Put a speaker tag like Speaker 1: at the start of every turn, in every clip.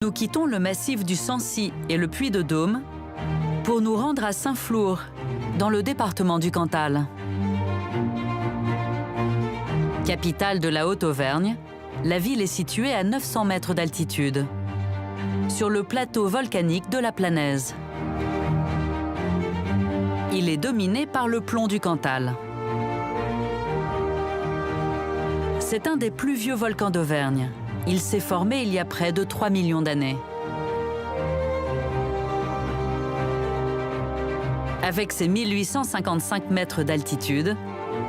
Speaker 1: Nous quittons le massif du Sancy et le Puy de Dôme pour nous rendre à Saint-Flour, dans le département du Cantal. Capitale de la Haute-Auvergne, la ville est située à 900 mètres d'altitude, sur le plateau volcanique de la Planaise. Il est dominé par le plomb du Cantal. C'est un des plus vieux volcans d'Auvergne. Il s'est formé il y a près de 3 millions d'années. Avec ses 1855 mètres d'altitude,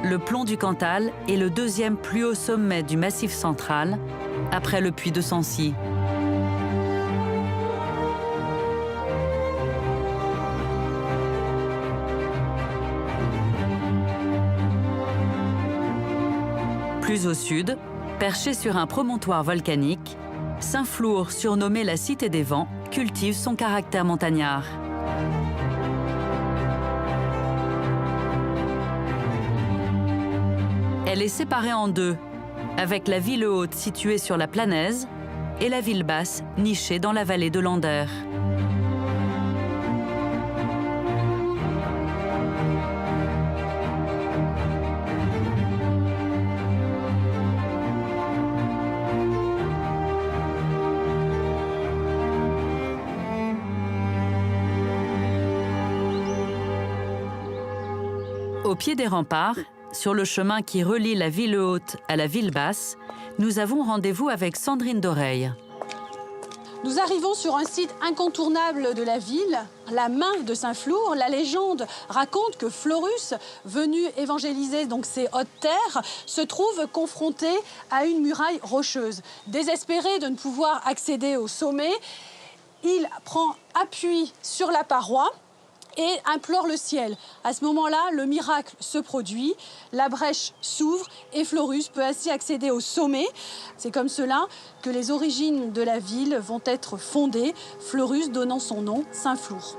Speaker 1: le plomb du Cantal est le deuxième plus haut sommet du Massif central, après le puy de Sancy. Plus au sud, perché sur un promontoire volcanique, Saint-Flour, surnommé la Cité des Vents, cultive son caractère montagnard. Elle est séparée en deux, avec la ville haute située sur la Planaise et la ville basse nichée dans la vallée de l'Ander. Au pied des remparts, sur le chemin qui relie la ville haute à la ville basse, nous avons rendez-vous avec Sandrine Doreille.
Speaker 2: Nous arrivons sur un site incontournable de la ville, la Main de Saint-Flour. La légende raconte que Florus, venu évangéliser donc ces hautes terres, se trouve confronté à une muraille rocheuse. Désespéré de ne pouvoir accéder au sommet, il prend appui sur la paroi et implore le ciel. À ce moment-là, le miracle se produit, la brèche s'ouvre et Florus peut ainsi accéder au sommet. C'est comme cela que les origines de la ville vont être fondées, Florus donnant son nom, Saint-Flour.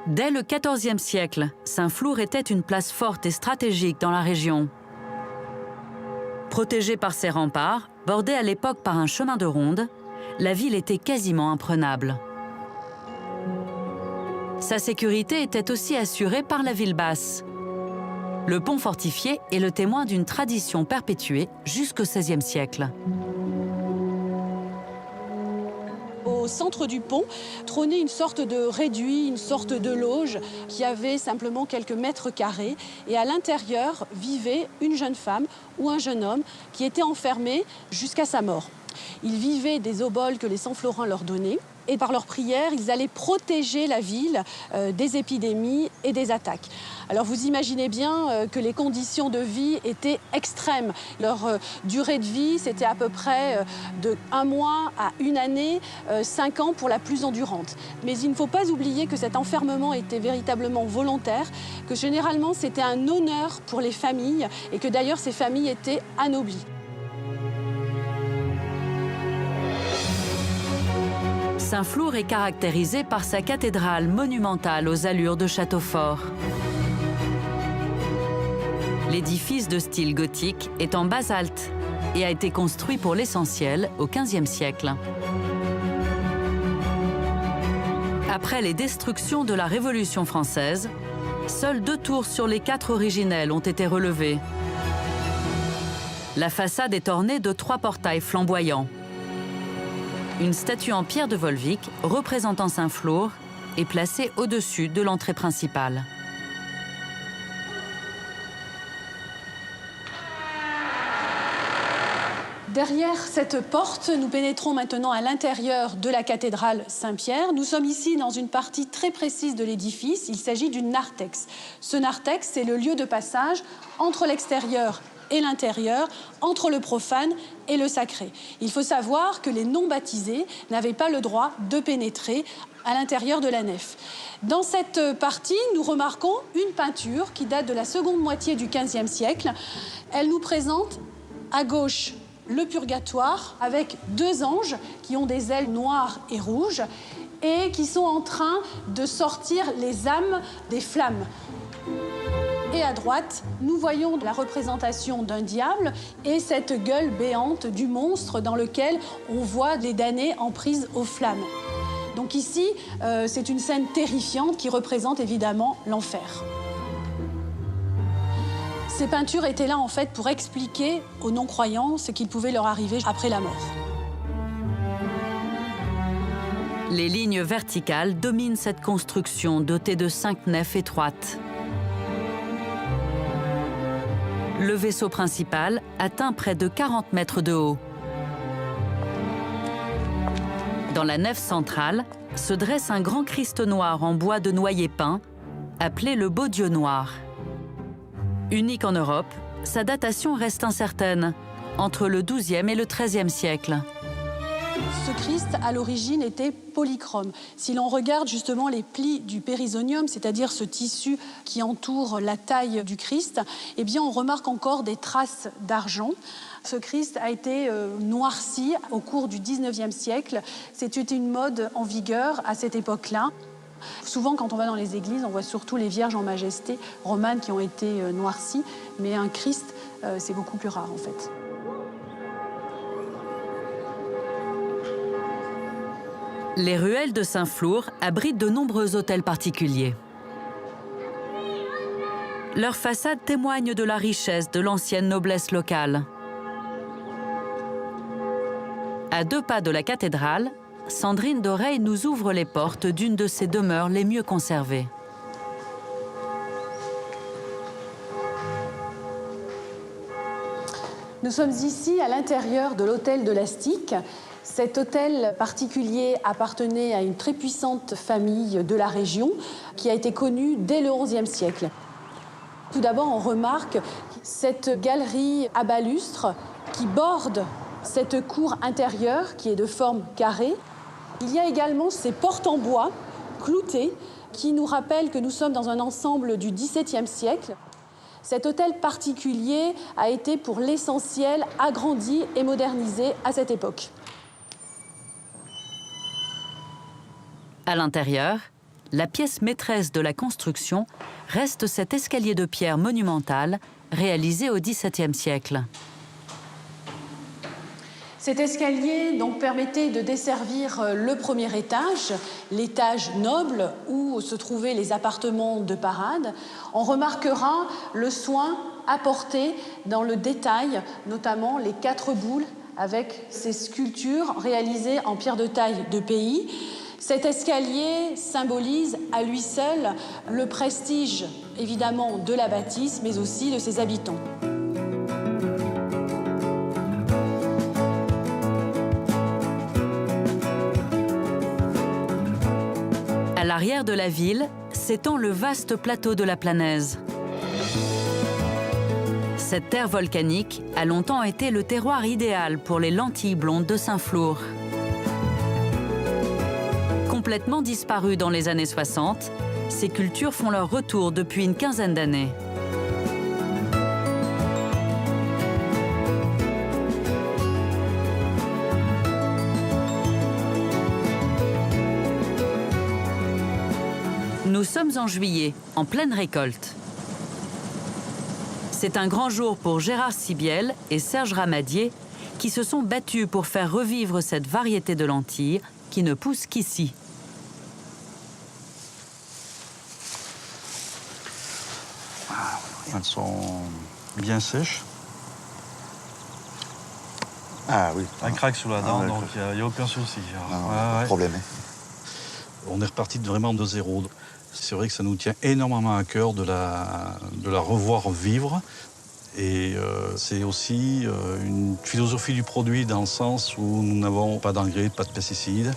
Speaker 1: Dès le XIVe siècle, Saint-Flour était une place forte et stratégique dans la région. Protégée par ses remparts, bordée à l'époque par un chemin de ronde, la ville était quasiment imprenable. Sa sécurité était aussi assurée par la ville basse. Le pont fortifié est le témoin d'une tradition perpétuée jusqu'au XVIe siècle.
Speaker 2: Au centre du pont trônait une sorte de réduit, une sorte de loge qui avait simplement quelques mètres carrés. Et à l'intérieur vivait une jeune femme ou un jeune homme qui était enfermé jusqu'à sa mort. Ils vivaient des oboles que les Saint-Florins leur donnaient. Et par leurs prières, ils allaient protéger la ville des épidémies et des attaques. Alors vous imaginez bien que les conditions de vie étaient extrêmes. Leur durée de vie, c'était à peu près de 1 mois à 1 année, 5 ans pour la plus endurante. Mais il ne faut pas oublier que cet enfermement était véritablement volontaire, que généralement c'était un honneur pour les familles et que d'ailleurs ces familles étaient anoblies.
Speaker 1: Saint-Flour est caractérisé par sa cathédrale monumentale aux allures de château fort. L'édifice de style gothique est en basalte et a été construit pour l'essentiel au XVe siècle. Après les destructions de la Révolution française, seules 2 tours sur les 4 originelles ont été relevées. La façade est ornée de 3 portails flamboyants. Une statue en pierre de Volvic, représentant Saint-Flour, est placée au-dessus de l'entrée principale.
Speaker 2: Derrière cette porte, nous pénétrons maintenant à l'intérieur de la cathédrale Saint-Pierre. Nous sommes ici dans une partie très précise de l'édifice. Il s'agit du narthex. Ce narthex, c'est le lieu de passage entre l'extérieur et l'intérieur, entre le profane et le sacré. Il faut savoir que les non-baptisés n'avaient pas le droit de pénétrer à l'intérieur de la nef. Dans cette partie, nous remarquons une peinture qui date de la seconde moitié du XVe siècle. Elle nous présente à gauche le purgatoire avec 2 anges qui ont des ailes noires et rouges et qui sont en train de sortir les âmes des flammes. Et côté à droite, nous voyons la représentation d'un diable et cette gueule béante du monstre dans lequel on voit les damnés en prise aux flammes. Donc ici, c'est une scène terrifiante qui représente évidemment l'enfer. Ces peintures étaient là en fait pour expliquer aux non-croyants ce qu'il pouvait leur arriver après la mort.
Speaker 1: Les lignes verticales dominent cette construction dotée de 5 nefs étroites. Le vaisseau principal atteint près de 40 mètres de haut. Dans la nef centrale se dresse un grand Christ noir en bois de noyer peint, appelé le Beau Dieu noir. Unique en Europe, sa datation reste incertaine, entre le XIIe et le XIIIe siècle.
Speaker 2: Ce Christ, à l'origine, était polychrome. Si l'on regarde justement les plis du périsonium, c'est-à-dire ce tissu qui entoure la taille du Christ, eh bien, on remarque encore des traces d'argent. Ce Christ a été noirci au cours du XIXe siècle. C'était une mode en vigueur à cette époque-là. Souvent, quand on va dans les églises, on voit surtout les Vierges en majesté romanes qui ont été noircies, mais un Christ, c'est beaucoup plus rare en fait.
Speaker 1: Les ruelles de Saint-Flour abritent de nombreux hôtels particuliers. Leurs façades témoignent de la richesse de l'ancienne noblesse locale. À 2 pas de la cathédrale, Sandrine Doreil nous ouvre les portes d'une de ses demeures les mieux conservées.
Speaker 2: Nous sommes ici à l'intérieur de l'hôtel de l'Astic. Cet hôtel particulier appartenait à une très puissante famille de la région qui a été connue dès le XIe siècle. Tout d'abord, on remarque cette galerie à balustres qui borde cette cour intérieure qui est de forme carrée. Il y a également ces portes en bois cloutées qui nous rappellent que nous sommes dans un ensemble du XVIIe siècle. Cet hôtel particulier a été pour l'essentiel agrandi et modernisé à cette époque.
Speaker 1: À l'intérieur, la pièce maîtresse de la construction reste cet escalier de pierre monumental réalisé au XVIIe siècle.
Speaker 2: Cet escalier donc, permettait de desservir le premier étage, l'étage noble où se trouvaient les appartements de parade. On remarquera le soin apporté dans le détail, notamment les 4 boules avec ces sculptures réalisées en pierre de taille de pays. Cet escalier symbolise à lui seul le prestige, évidemment, de la bâtisse, mais aussi de ses habitants.
Speaker 1: À l'arrière de la ville s'étend le vaste plateau de la Planaise. Cette terre volcanique a longtemps été le terroir idéal pour les lentilles blondes de Saint-Flour. Complètement disparues dans les années 60, ces cultures font leur retour depuis une quinzaine d'années. Nous sommes en juillet, en pleine récolte. C'est un grand jour pour Gérard Sibiel et Serge Ramadier qui se sont battus pour faire revivre cette variété de lentilles qui ne pousse qu'ici.
Speaker 3: Elles sont bien sèches.
Speaker 4: Ah oui.
Speaker 3: Un craque sous la dent,
Speaker 4: ouais,
Speaker 3: donc il n'y a aucun souci.
Speaker 4: Pas de problème.
Speaker 3: On est reparti vraiment de zéro. C'est vrai que ça nous tient énormément à cœur de la revoir vivre. Et c'est aussi une philosophie du produit dans le sens où nous n'avons pas d'engrais, pas de pesticides.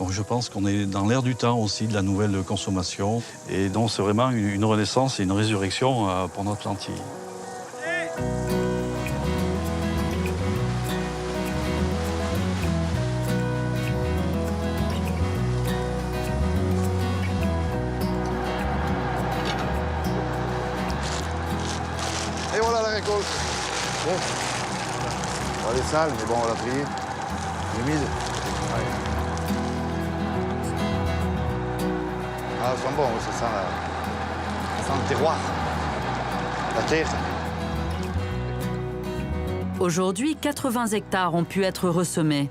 Speaker 3: Donc je pense qu'on est dans l'ère du temps aussi de la nouvelle consommation. Et donc c'est vraiment une renaissance et une résurrection pour notre lentille.
Speaker 4: Et voilà la récolte. Bon. Elle est sale, mais bon, on l'a triée. Humide. Ouais. Ah, elles sont bons, ça sent le terroir. la terre.
Speaker 1: Aujourd'hui, 80 hectares ont pu être ressemés.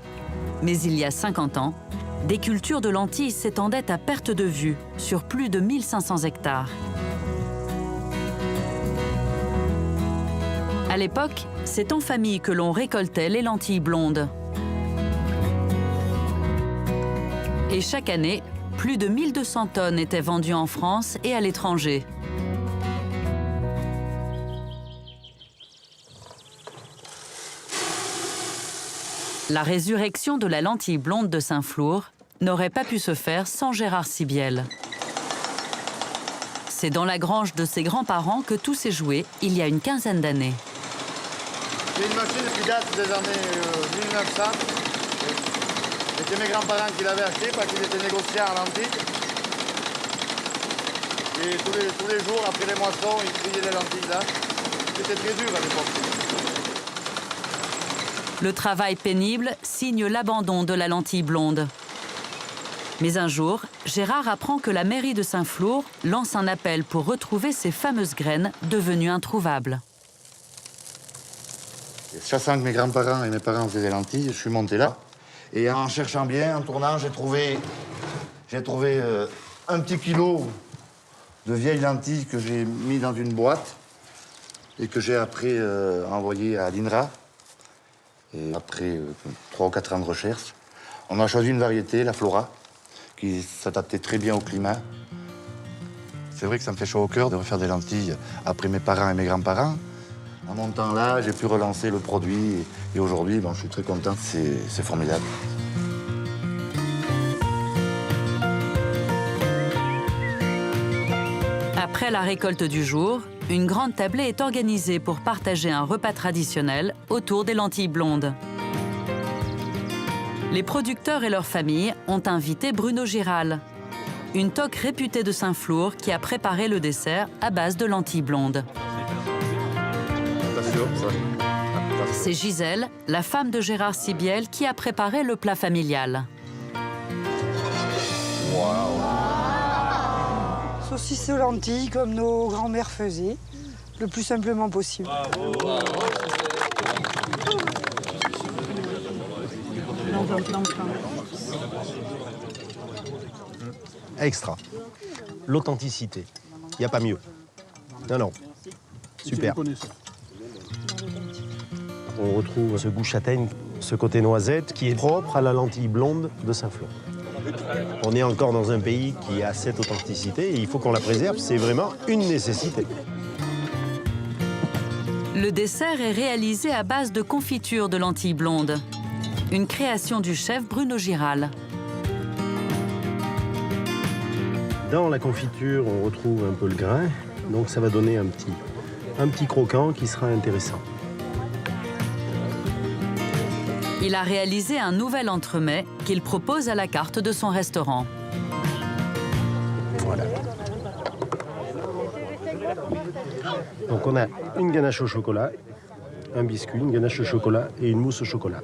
Speaker 1: Mais il y a 50 ans, des cultures de lentilles s'étendaient à perte de vue sur plus de 1500 hectares. À l'époque, c'est en famille que l'on récoltait les lentilles blondes. Et chaque année, plus de 1200 tonnes étaient vendues en France et à l'étranger. La résurrection de la lentille blonde de Saint-Flour n'aurait pas pu se faire sans Gérard Sibiel. C'est dans la grange de ses grands-parents que tout s'est joué il y a une quinzaine d'années.
Speaker 4: C'est une machine qui date des années 1900. C'était mes grands-parents qui l'avaient acheté parce qu'ils étaient négociants à lentilles. Et tous les jours, après les moissons, ils triaient les lentilles là. C'était très dur à l'époque.
Speaker 1: Le travail pénible signe l'abandon de la lentille blonde. Mais un jour, Gérard apprend que la mairie de Saint-Flour lance un appel pour retrouver ces fameuses graines devenues introuvables.
Speaker 4: Chassant que mes grands-parents et mes parents faisaient des lentilles, je suis monté là. Et en cherchant bien, en tournant, j'ai trouvé un petit kilo de vieilles lentilles que j'ai mis dans une boîte et que j'ai après envoyé à l'INRA. Et après 3 ou 4 ans de recherche, on a choisi une variété, la Flora, qui s'adaptait très bien au climat. C'est vrai que ça me fait chaud au cœur de refaire des lentilles après mes parents et mes grands-parents. En montant là, j'ai pu relancer le produit et aujourd'hui, je suis très content, c'est formidable.
Speaker 1: Après la récolte du jour, une grande tablée est organisée pour partager un repas traditionnel autour des lentilles blondes. Les producteurs et leurs familles ont invité Bruno Giral, une toque réputée de Saint-Flour qui a préparé le dessert à base de lentilles blondes. C'est Gisèle, la femme de Gérard Sibiel, qui a préparé le plat familial.
Speaker 5: Saucisses aux lentilles comme nos grands-mères faisaient, le plus simplement possible.
Speaker 6: Extra. L'authenticité. Il n'y a pas mieux. Non. Super. On retrouve ce goût châtaigne, ce côté noisette qui est propre à la lentille blonde de Saint-Flour. On est encore dans un pays qui a cette authenticité et il faut qu'on la préserve, c'est vraiment une nécessité.
Speaker 1: Le dessert est réalisé à base de confiture de lentilles blondes, une création du chef Bruno Giral.
Speaker 6: Dans la confiture, on retrouve un peu le grain, donc ça va donner un petit croquant qui sera intéressant.
Speaker 1: Il a réalisé un nouvel entremets qu'il propose à la carte de son restaurant.
Speaker 6: Voilà. Donc on a une ganache au chocolat, un biscuit, une ganache au chocolat et une mousse au chocolat.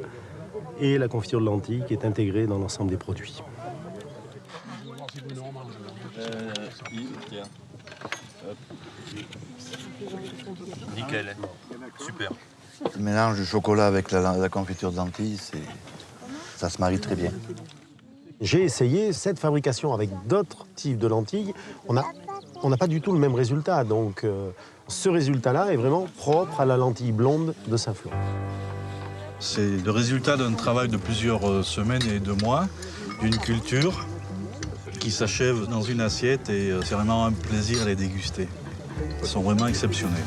Speaker 6: Et la confiture de lentilles qui est intégrée dans l'ensemble des produits.
Speaker 7: Nickel, super.
Speaker 4: Le mélange du chocolat avec la confiture de lentilles, ça se marie très bien.
Speaker 6: J'ai essayé cette fabrication avec d'autres types de lentilles. On n'a pas du tout le même résultat. Donc ce résultat-là est vraiment propre à la lentille blonde de Saint-Flour.
Speaker 3: C'est le résultat d'un travail de plusieurs semaines et de mois, d'une culture qui s'achève dans une assiette et c'est vraiment un plaisir à les déguster. Ils sont vraiment exceptionnels.